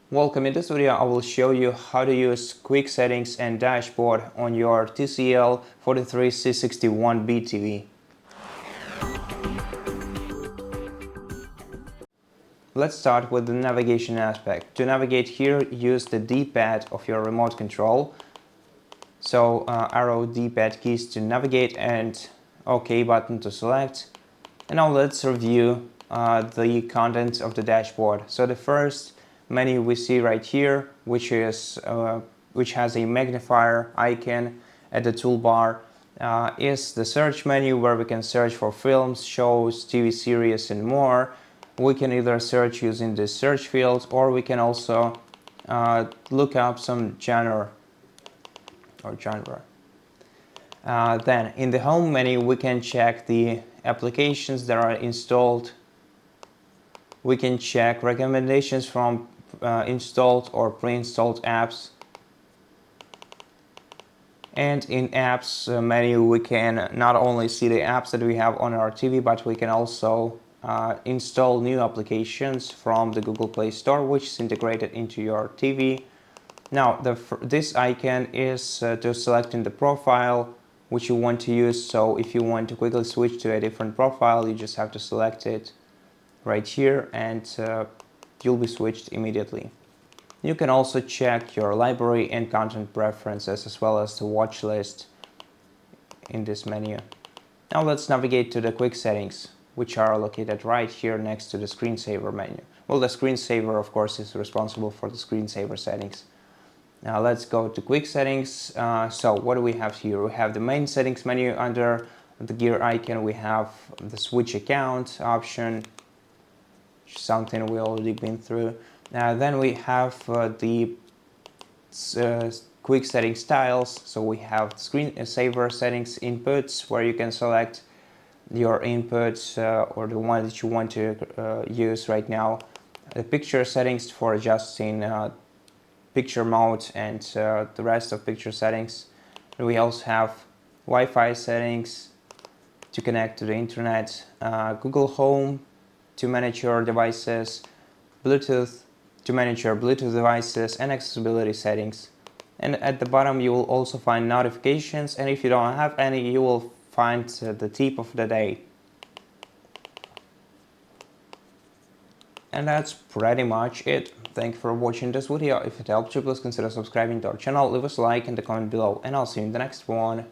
Welcome. In this video I will show you how to use quick settings and dashboard on your TCL 43C61B TV. Let's start with the navigation aspect. To navigate here, use the D-pad of your remote control. So arrow D-pad keys to navigate and OK button to select. And now let's review the contents of the dashboard. So the first menu we see right here, which has a magnifier icon at the toolbar, is the search menu where we can search for films, shows, TV series and more. We can either search using this search field, or we can also look up some genre. Then in the home menu we can check the applications that are installed. We can check recommendations from installed or pre-installed apps. And in apps menu we can not only see the apps that we have on our TV, but we can also install new applications from the Google Play Store, which is integrated into your TV. Now this icon is to select in the profile which you want to use. So if you want to quickly switch to a different profile, you just have to select it right here and you'll be switched immediately. You can also check your library and content preferences as well as the watch list in this menu. Now let's navigate to the quick settings, which are located right here next to the screensaver menu. Well, the screensaver of course is responsible for the screensaver settings. Now let's go to quick settings. So what do we have here? We have the main settings menu. Under the gear icon we have the switch account option, something we already been through. Then we have the quick setting styles. So we have screensaver settings inputs, where you can select your inputs or the one that you want to use right now. The picture settings for adjusting picture mode and the rest of picture settings. And we also have Wi-Fi settings to connect to the internet, Google Home to manage your devices, Bluetooth to manage your Bluetooth devices, and accessibility settings. And at the bottom you will also find notifications, and if you don't have any, you will find the tip of the day. And that's pretty much it. Thank you for watching this video. If it helped you, please consider subscribing to our channel, leave us a like and a comment below, and I'll see you in the next one.